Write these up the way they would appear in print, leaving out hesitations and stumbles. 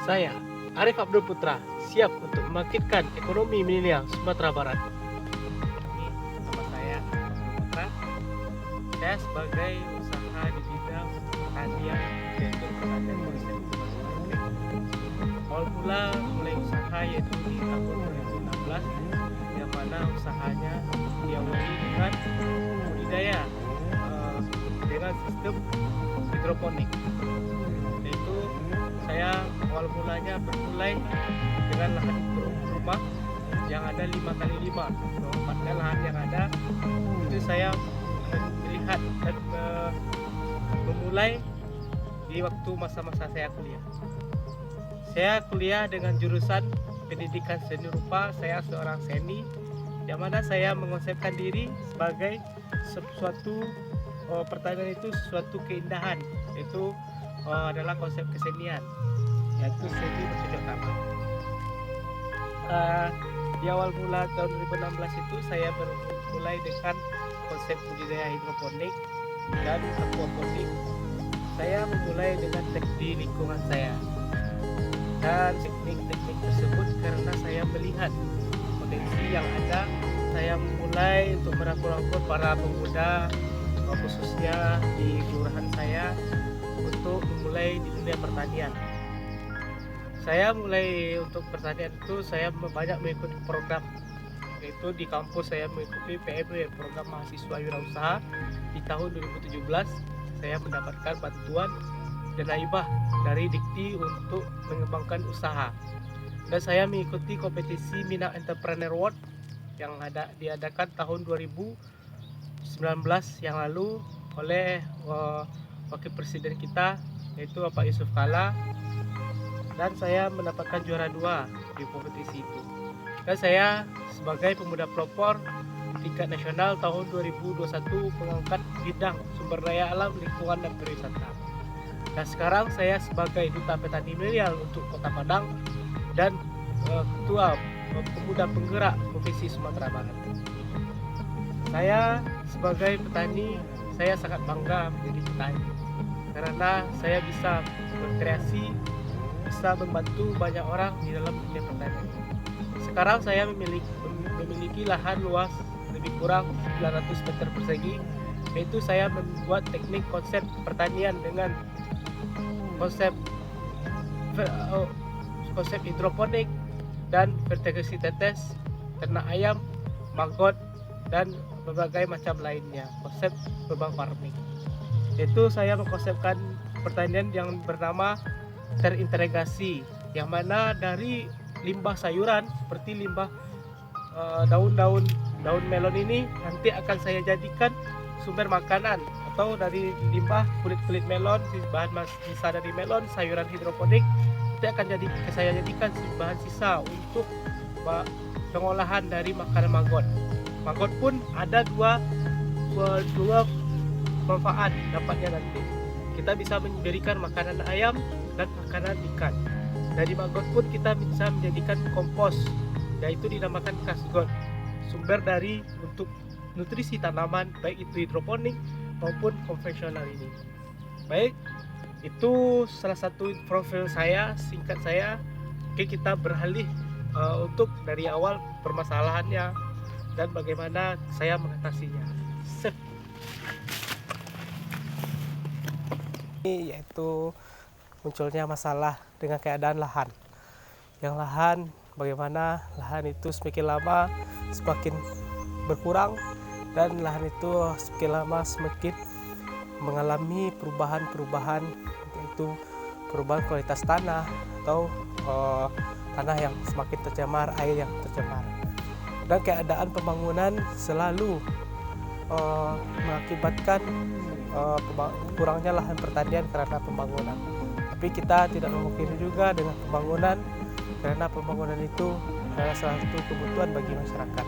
Saya, Arif Abdul Putra, siap untuk membangkitkan ekonomi milenial Sumatera Barat. Ini nama saya, Abdul Putra. Saya sebagai usaha di bidang pertanian, yaitu pertanian konsep. Awal mula mulai usaha yaitu di tahun 2016, yang mana usahanya diawali dengan budidaya dengan sistem hidroponik. Yaitu saya awal mulanya bermulai dengan lahan rumah yang ada 5x5, memanfaatkan lahan yang ada. Itu saya melihat dan memulai di waktu masa-masa saya kuliah. Saya kuliah dengan jurusan pendidikan seni rupa. Saya seorang seni, yang mana saya mengonsepkan diri sebagai suatu pertanian itu suatu keindahan, itu adalah konsep kesenian, yaitu seni bercocok tanam. Di awal mula tahun 2016 itu saya bermulai dengan konsep budidaya hidroponik dan aquaponik. Saya memulai dengan teknik di lingkungan saya, dan teknik-teknik tersebut karena saya melihat potensi yang ada, saya memulai untuk merangkul para pemuda khususnya di kelurahan saya untuk memulai di dunia pertanian. Saya mulai untuk pertanian itu saya banyak mengikuti program, yaitu di kampus saya mengikuti PMW, program mahasiswa wirausaha. Di tahun 2017 saya mendapatkan bantuan dana hibah dari Dikti untuk mengembangkan usaha, dan saya mengikuti kompetisi Minang Entrepreneur Award yang diadakan tahun 2019 yang lalu oleh wakil presiden kita, yaitu Bapak Yusuf Kala, dan saya mendapatkan juara 2 di kompetisi itu. Dan saya sebagai pemuda pelopor tingkat nasional tahun 2021 mengangkat bidang sumber daya alam, lingkungan, dan pariwisata. Dan sekarang saya sebagai duta petani milenial untuk Kota Padang dan ketua pemuda penggerak Provinsi Sumatera Barat. Saya sebagai petani, saya sangat bangga menjadi petani karena saya bisa berkreasi, bisa membantu banyak orang di dalam dunia pertanian. Sekarang saya memiliki lahan luas lebih kurang 900 meter persegi, yaitu saya membuat teknik konsep pertanian dengan konsep hidroponik dan vertigasi tetes, ternak ayam, maggot, dan berbagai macam lainnya, konsep urban farming. Yaitu saya mengkonsepkan pertanian yang bernama terintegrasi, yang mana dari limbah sayuran seperti limbah daun melon ini nanti akan saya jadikan sumber makanan, atau dari limbah kulit melon, bahan sisa dari melon, sayuran hidroponik itu akan saya jadikan bahan sisa untuk pengolahan dari makanan maggot. Maggot pun ada dua manfaat dapatnya nanti. Kita bisa memberikan makanan ayam dan makanan ikan. Dari maggot pun kita bisa menjadikan kompos, yaitu dinamakan kasgot, sumber dari untuk nutrisi tanaman, baik itu hidroponik maupun konvensional ini. Baik, itu salah satu profil saya, singkat saya. Oke, kita beralih untuk dari awal permasalahannya dan bagaimana saya mengatasinya. Ini yaitu munculnya masalah dengan keadaan lahan. Yang lahan, bagaimana lahan itu semakin lama semakin berkurang, dan lahan itu semakin lama semakin mengalami perubahan, yaitu perubahan kualitas tanah atau tanah yang semakin tercemar, air yang tercemar. Dan keadaan pembangunan selalu mengakibatkan kurangnya lahan pertanian karena pembangunan. Tapi kita tidak memungkiri juga dengan pembangunan, karena pembangunan itu adalah salah satu kebutuhan bagi masyarakat.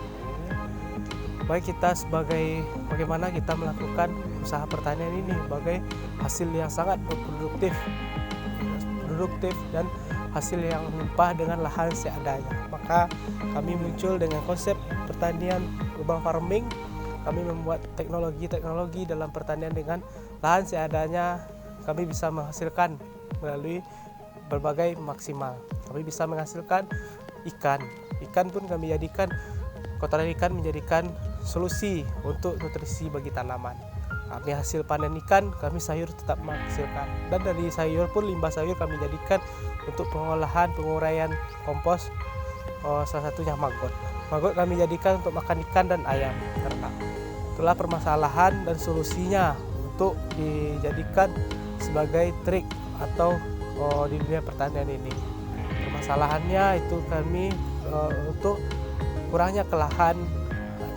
Baik, kita sebagai bagaimana kita melakukan usaha pertanian ini sebagai hasil yang sangat produktif dan hasil yang melimpah dengan lahan seadanya. Maka kami muncul dengan konsep pertanian urban farming. Kami membuat teknologi dalam pertanian dengan lahan seadanya. Kami bisa menghasilkan melalui berbagai maksimal. Kami bisa menghasilkan ikan. Ikan pun kami jadikan, kotoran ikan menjadikan solusi untuk nutrisi bagi tanaman. Kami hasil panen ikan, kami sayur tetap menghasilkan. Dan dari sayur pun limbah sayur kami jadikan untuk pengolahan, penguraian kompos. Salah satunya maggot. Maggot kami jadikan untuk makan ikan dan ayam ternak. Itulah permasalahan dan solusinya untuk dijadikan sebagai trik atau di dunia pertanian ini. Permasalahannya itu kami untuk kurangnya kelahan,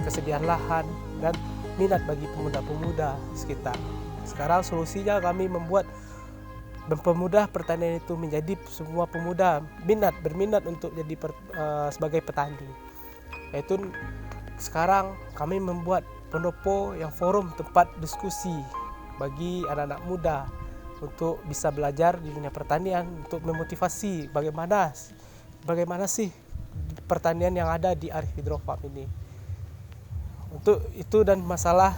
kesediaan lahan, dan minat bagi pemuda-pemuda sekitar. Sekarang solusinya kami membuat mempermudah pertanian itu menjadi semua pemuda berminat untuk jadi sebagai petani. Yaitu sekarang kami membuat pendopo yang forum tempat diskusi bagi anak-anak muda untuk bisa belajar di dunia pertanian, untuk memotivasi bagaimana sih pertanian yang ada di Arif Hydrofarm ini. Untuk itu dan masalah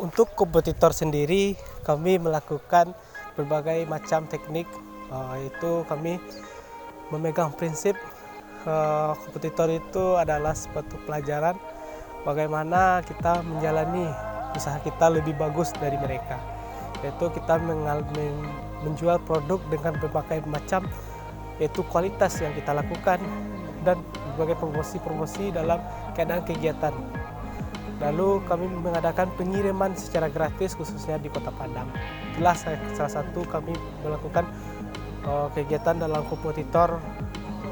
untuk kompetitor sendiri kami melakukan berbagai macam teknik, yaitu kami memegang prinsip kompetitor itu adalah suatu pelajaran bagaimana kita menjalani usaha kita lebih bagus dari mereka, yaitu kita menjual produk dengan berbagai macam yaitu kualitas yang kita lakukan dan berbagai promosi dalam keadaan kegiatan. Lalu kami mengadakan pengiriman secara gratis khususnya di Kota Padang. Itulah salah satu kami melakukan kegiatan dalam kompetitor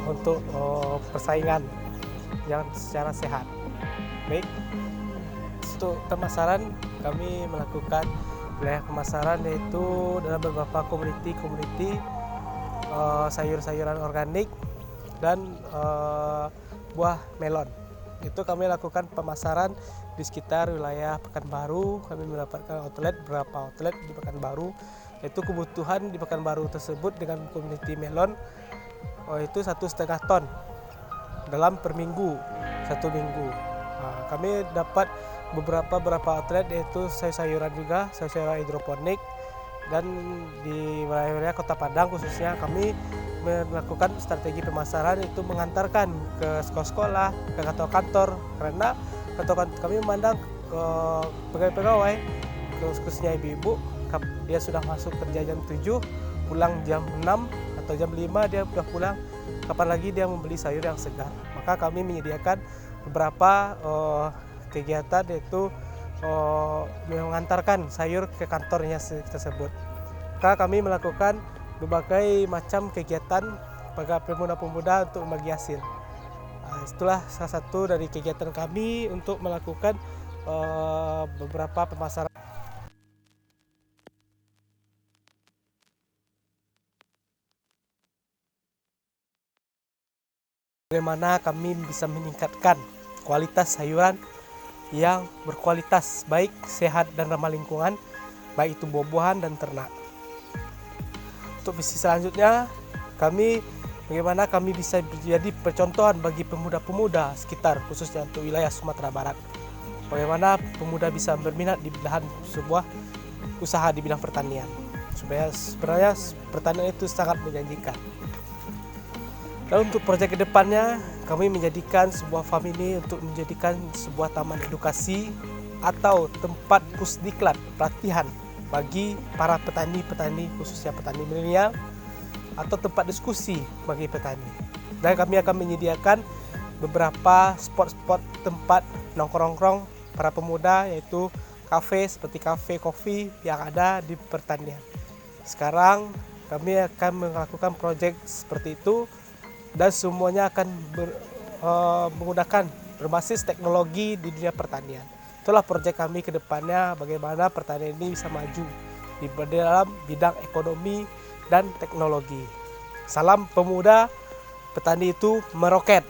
untuk persaingan yang secara sehat. Baik, untuk pemasaran kami melakukan wilayah pemasaran yaitu dalam beberapa komuniti sayur-sayuran organik dan buah melon. Itu kami lakukan pemasaran di sekitar wilayah Pekanbaru. Kami mendapatkan beberapa outlet di Pekanbaru. Itu kebutuhan di Pekanbaru tersebut dengan komuniti melon itu 1,5 ton dalam per minggu, 1 minggu. Kami dapat beberapa outlet yaitu sayur-sayuran juga, sayur-sayuran hidroponik. Dan di wilayah Kota Padang khususnya kami melakukan strategi pemasaran itu mengantarkan ke sekolah-sekolah, ke kantor-kantor, karena kami memandang pegawai-pegawai khususnya ibu-ibu, dia sudah masuk kerja jam 7, pulang jam 6 atau jam 5 dia sudah pulang, kapan lagi dia membeli sayur yang segar. Maka kami menyediakan beberapa kegiatan yaitu mengantarkan sayur ke kantornya tersebut. Maka kami melakukan berbagai macam kegiatan bagi pemuda-pemuda untuk membagi hasil. Itulah salah satu dari kegiatan kami untuk melakukan beberapa pemasaran. Bagaimana kami bisa meningkatkan kualitas sayuran yang berkualitas baik, sehat dan ramah lingkungan, baik itu buah-buahan dan ternak. Untuk misi selanjutnya, bagaimana kami bisa menjadi percontohan bagi pemuda-pemuda sekitar, khususnya untuk wilayah Sumatera Barat. Bagaimana pemuda bisa berminat di belahan sebuah usaha di bidang pertanian. Sebenarnya pertanian itu sangat menjanjikan. Dan untuk proyek kedepannya, kami menjadikan sebuah farm ini untuk menjadikan sebuah taman edukasi atau tempat pusdiklat pelatihan bagi para petani-petani, khususnya petani milenial, atau tempat diskusi bagi petani. Dan kami akan menyediakan beberapa spot-spot tempat nongkrong-nongkrong para pemuda, yaitu kafe seperti kafe kopi yang ada di pertanian. Sekarang kami akan melakukan proyek seperti itu dan semuanya akan menggunakan berbasis teknologi di dunia pertanian. Itulah proyek kami ke depannya, bagaimana pertanian ini bisa maju di dalam bidang ekonomi dan teknologi. Salam pemuda, petani itu meroket.